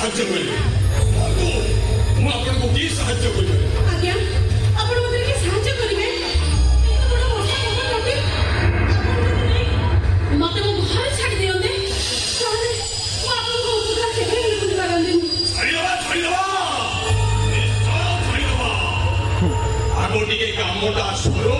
ସାହାଯ୍ୟ କରିବେ ମୁଁ ଆପଣଙ୍କୁ କି ସାହାଯ୍ୟ କରିବି ଆଜ୍ଞା ଆପଣ ମୋତେ ଟିକେ ସାହାଯ୍ୟ କରିବେ ମତେ ମୋ ଘରେ ଛାଡ଼ି ଦିଅନ୍ତେ ତାହେଲେ ମୁଁ ଆପଣଙ୍କ ଉପକାର କେବେ ହେଲେ ବୁଝିପାରନ୍ତିନି। ଛାଡ଼ିଦବା ଆଗ ଟିକେ କାମଟା ସରୁ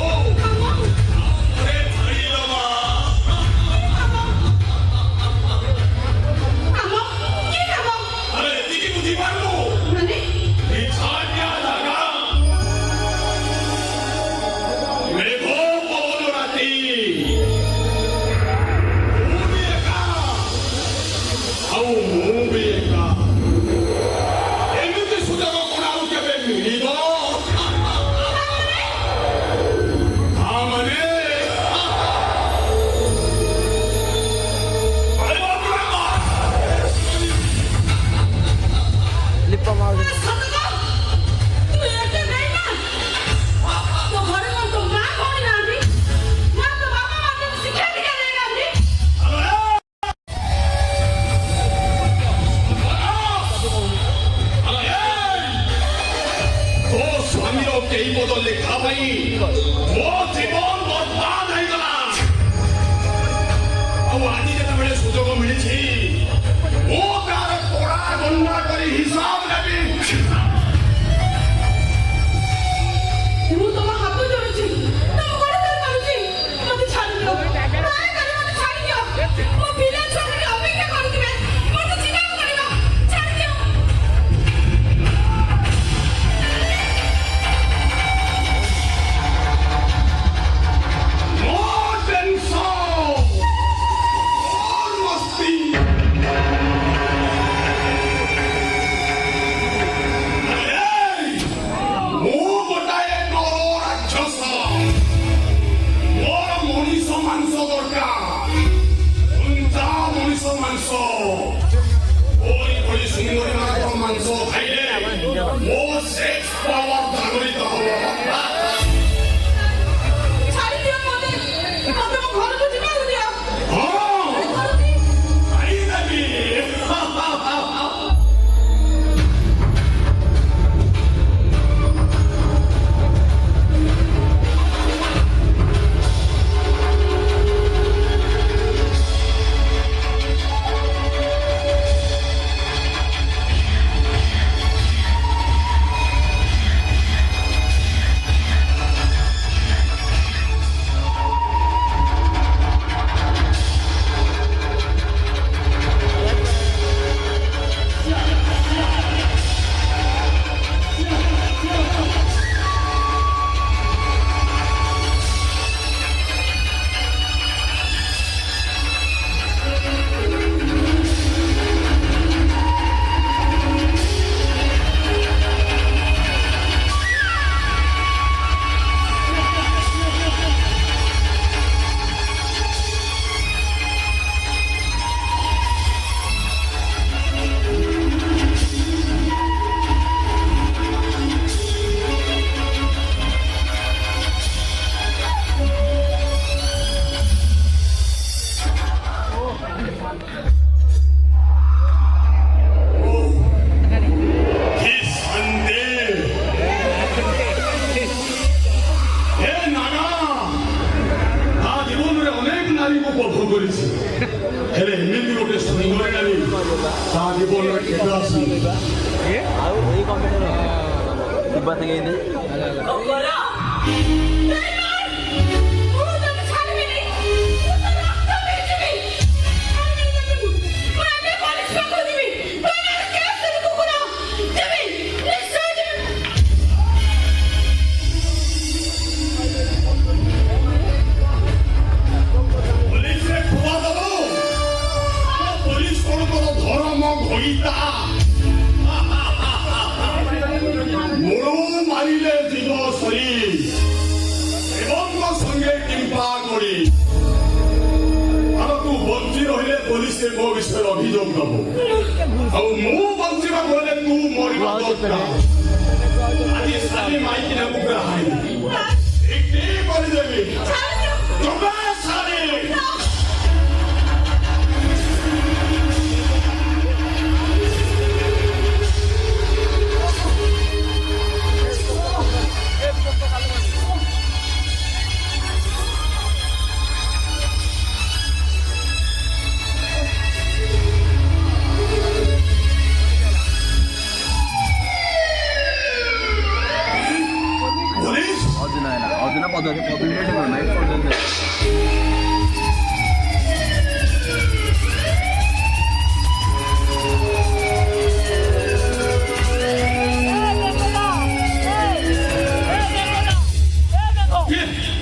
আছে না পদ্ধতি পদ্ধতি না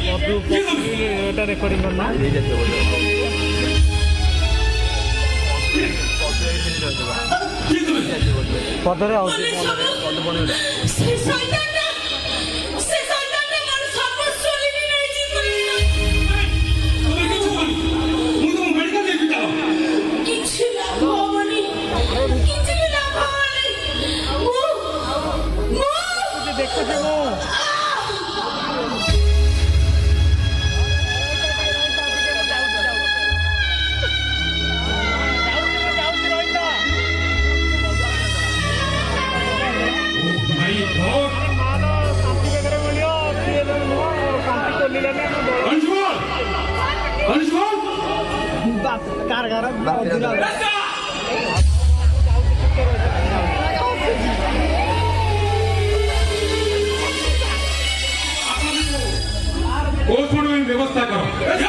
পদ্ধতি এটা রেকর্ডিং কর না পদরে আউট দেখতে দেবো व्यवस्था करो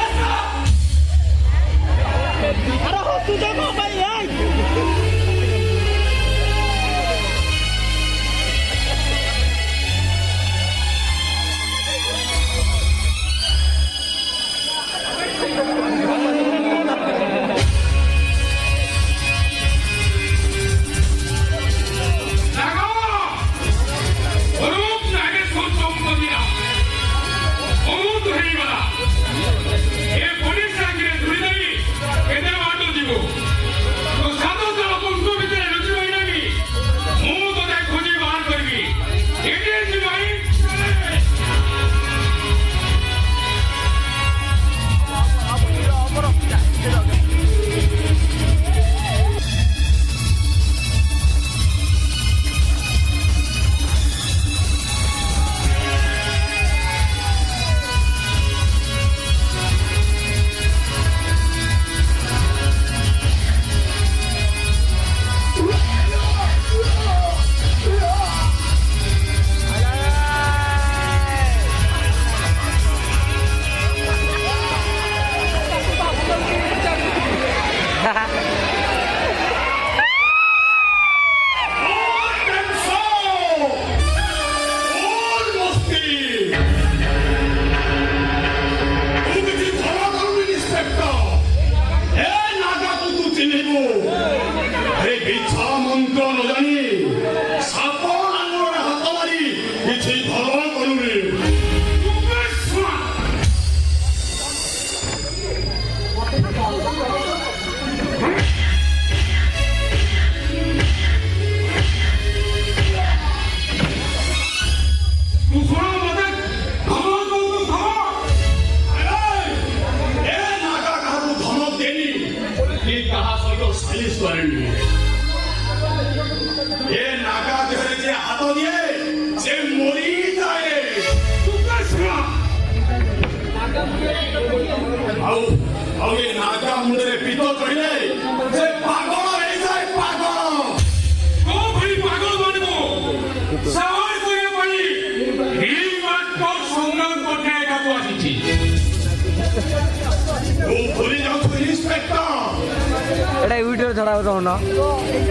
এটা ভিডিও ছাড়াও তো না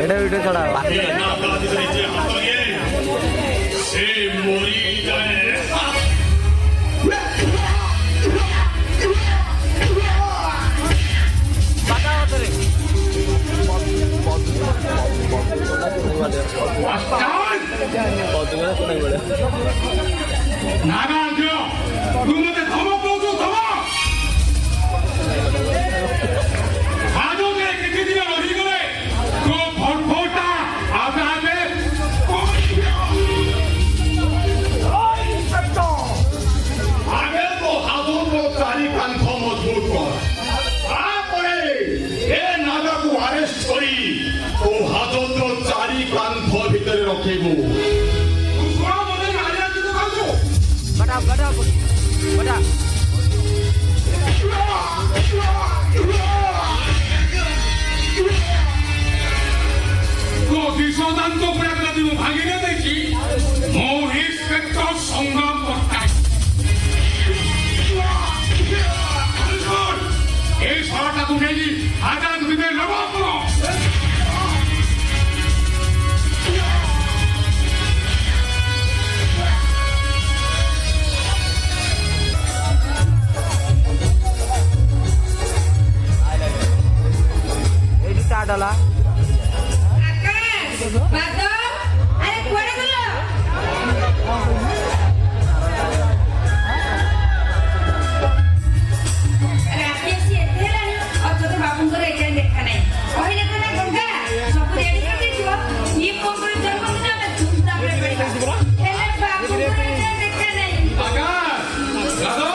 এটা ভিডিও ছাড়াও ভাগিনে দেখি মৌ ইন্সপেক্টর সংগ্রাম করতে আজাদ বিদের নবাব এইটি চাডালা আকাশ বাদল আরে কোড়া গেল রাতে সে এতেলা অযথ বাবুଙ୍କର ଏଯାଏ ଦେଖା ନାହିଁ କହିଲେ ତ ନା ଗଙ୍ଗା ସବୁ ରେଡି କରିଦେଇଥିବ ଇଏ ଫୋନ କରି ଜନ୍ମଦିନ ଆମେ ଧୁମଧାମରେ କରିବା ହେଲେ ବାବୁଙ୍କର ଏଯାଏ ଦେଖା ନାହିଁ আকাশ দাদা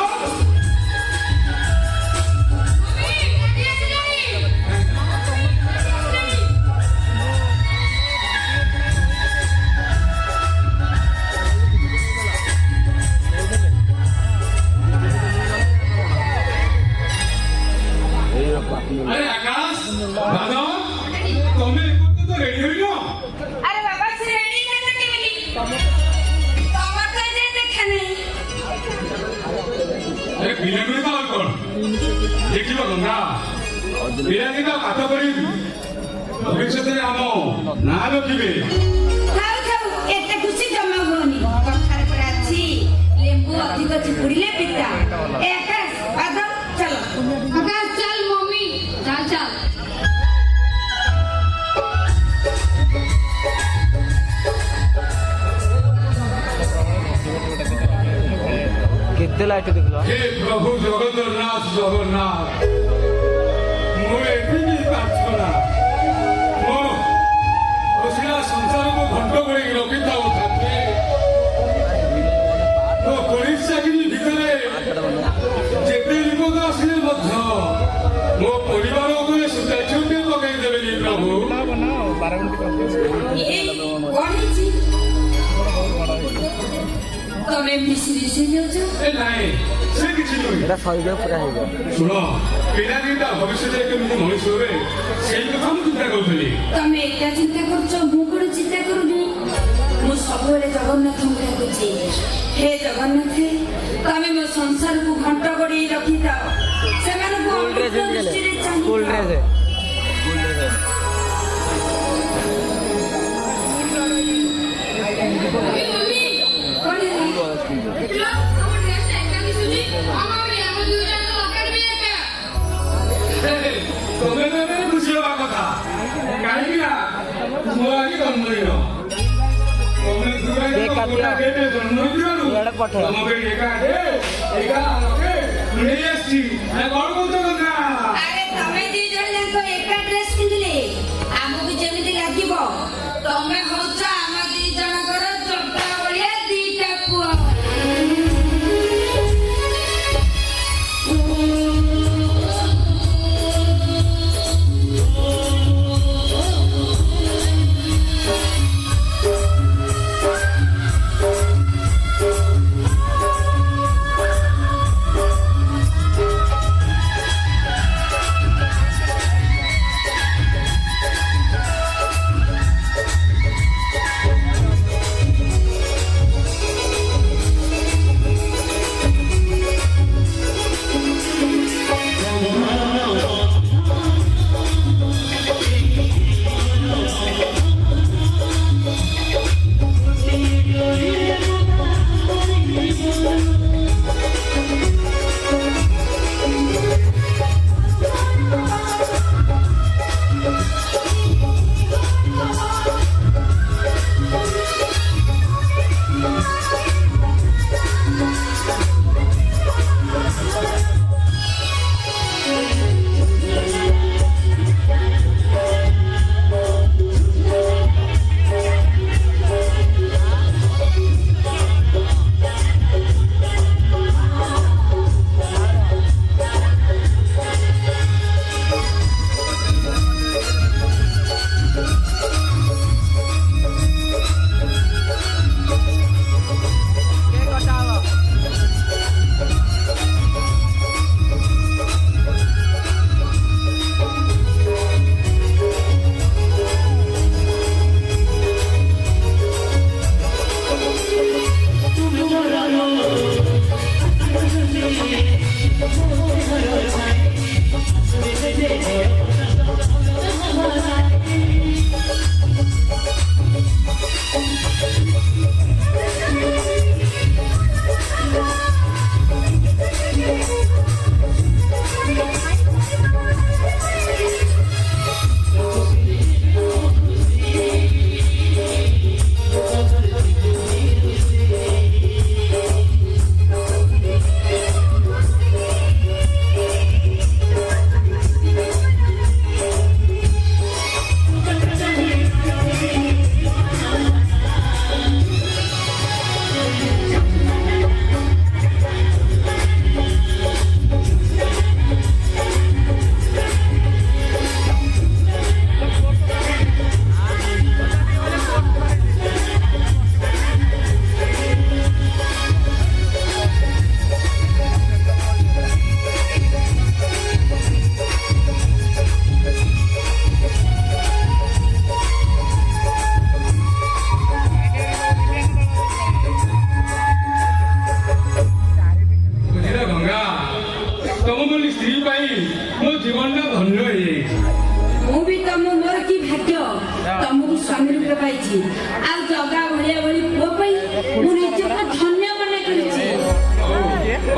আরে আকাশ দাদা তুমি একটু তো রেডি হইল আরে বাবা সে রেডি না থাকে বলি তোমার তো এযাଏ দেখা ନାହିଁ আরে বিলেগুড়ি তো কর দেখিব গঙ্গা বিরানি তো কাঠ করি ভবিষ্যতে আম না রখিবে ଥାଉ ଥାଉ ଏତେ ଖୁସି ଜମା ହୁଅନି କଥାରେ ପରା ଅଛି ଲେମ୍ବୁ ଅଧିକ ଚିପୁଡ଼ିଲେ ପିତା ଏ ଆକାଶ ବାଦଲ ଚାଲ आकाश चल मम्मी चल चल କେତେ ଲାଇଟ୍ ଦେଖିଲ হে প্রভু জগন্নাথ জগন্নাথ মো এতিকি প্রার্থনা মো অসিলা সংসারକୁ ঘণ্ট করে রখিଥାଉ ଥାକେ তো পুলিশ চাকরি ভিতরে যেতে বিপদ আসলে ମଧ୍ୟ ମୋ ପରିବାର ଉପରେ ସୂଚାଚ୍ୟୁତ ପକାଇ ଦେବେନି ପ୍ରଭୁ बनाओ 12 मिनट ଏ କଣ ହେଇଛି ତମେ ମିଶି ମିଶି ଯାଉଛ ଏ ନାଇଁ ସେ କିଛି ନୁହେଁ ଏଟା ସରିଯାଉ ପୁରା ହେଇଯାଉ ଶୁଣ ପିଲା ଦିଟା ଭବିଷ୍ୟତରେ କେମିତି ମଣିଷ ହୁଏ ସେଇ କଥା ମୁଁ ଚିନ୍ତା କରୁଥିଲି ତମେ ଏକା ଚିନ୍ତା କରୁଛ ମୁଁ କଣ ଚିନ୍ତା କରୁନି ମୁଁ ସବୁବେଳେ ଜଗନ୍ନାଥଙ୍କୁ ଡାକୁଛି ହେ ଜଗନ୍ନାଥ ତମେ ମୋ ସଂସାରକୁ ଘଣ୍ଟ ଗୋଡେଇ ରଖିଥାଅ ସେମାନଙ୍କୁ ସ୍କୁଲ ଅମୃତ ଡ୍ରେସ୍ ଦୃଷ୍ଟିରେ ସ୍କୁଲ ଚାହିଁଥାଅ ଡ୍ରେସ୍ ସ୍କୁଲ ଡ୍ରେସ୍ ମମ୍ମି କଣ ହେଲା देखलो हम ड्रेस एका दिसुची हम हम दुई जन लकेट भी एका ତମେ ତମେ ଖୁସି ହେବା କଥା କାହିଁକି ନା ମୋ ଆଜି ଜନ୍ମଦିନ ତମେ ଜନ୍ମ ହେଇଥିବାରୁ ଇଆଡ଼େ ପଠେଇବ। ତମ ପାଇଁ ଏକା ନେଇ ଆସିଛି କଣ କହୁଛ କଥା ଆରେ ତମେ ଦି ଜଣ ଯାକ ଏକା ଡ୍ରେସ୍ ପିନ୍ଧିଲେ ଆମକୁ ଯେମିତି ଲାଗିବ ତମେ ହଉଛ ଆମ ଦି ଜଣଙ୍କର ଚକା ଭଳିଆ ଦିଟା ପୁଅ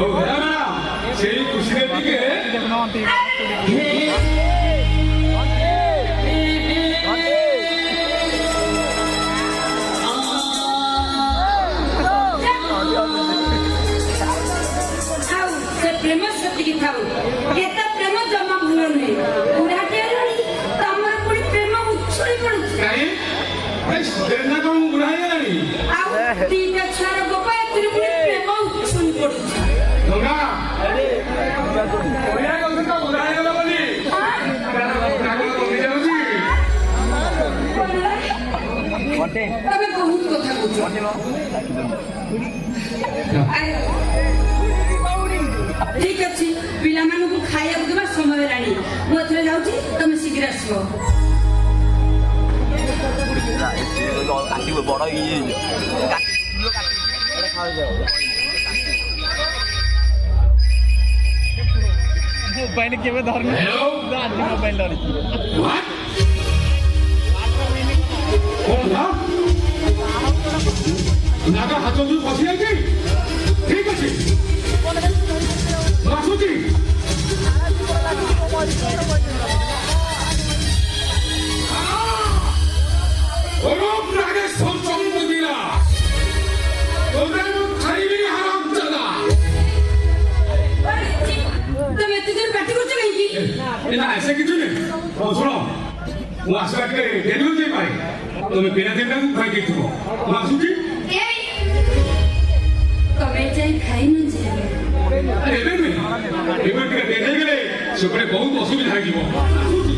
ହଉ ହେଲା ମ୍ୟାଡ଼ାମ ସେଇ ଖୁସିରେ ଟିକେ ଥାଉ ସେ ପ୍ରେମ ସେତିକି ଥାଉ ଏତେ ପ୍ରେମ ଜମା ଭଲ ନୁହେଁ ବୁଢ଼ାଟେ ହେଲାଣି ତମର ପୁଣି ପ୍ରେମ ଉଛୁଳି ପଡୁଛି କାହିଁ ନା କଣ ବୁଢା ହେଇଗଲାଣି ଆଉ ଦିଟା ଛୁଆର ବାପା ଏଥିରେ ପୁଣି ପ୍ରେମ ଉଛୁଳି ପଡୁଛି ଗଙ୍ଗା ବଢିଆ କଥା ତ ବୁଢା ହେଇଗଲା ବୋଲି କମି ଯାଉଛି ତମେ ବହୁତ କଥା କହୁଛ ଠିକ ଅଛି ପିଲାମାନଙ୍କୁ ଖାଇବାକୁ ଦେବା ସମୟ ହେଲାଣି ମୁଁ ଏଥର ଯାଉଛି ତମେ ଶୀଘ୍ର ଆସିବ କାଟିବ ବଡ ଇଏ ମୋବାଇଲ କେବେ ଧରିନି Hello? ଆଜି ମୋବାଇଲ ଧରିଛି What? କଣ ନା ନାଗା ହାତ ଯୋଉ ବସି ଯାଇଛି ଠିକ ଅଛି ମୁଁ ଆସୁଛି ଓରମ ନାଗେଶ୍ୱର ଚନ୍ଦ୍ରଗିରା ତୋତେ ମୁଁ ଖାଇବିନି ହାରାମ ଚାଲା ତମେ ଏତେ ଜୋର ପାଟି କରୁଛ କାହିଁକି ନା ऐसे କିଛି ନାହିଁ ହଉ ଶୁଣ ମୁଁ ଆସିବା ଟିକେ ଡେରି ହୋଇଯାଇପାରେ ତମେ ବିନା ଦିନଟାକୁ ଖାଇ ଦେଇଥିବ ମୁଁ ଆସୁଛି ଏଇ, ତମେ ଯାଇ ଖାଇନ ଯେ ଆରେ ଏବେ ନୁହେଁ ଏବେ ଟିକେ ଡେରି ହେଇଗଲେ ସେପଟେ ବହୁତ ଅସୁବିଧା ହେଇଯିବ ଆସୁଛି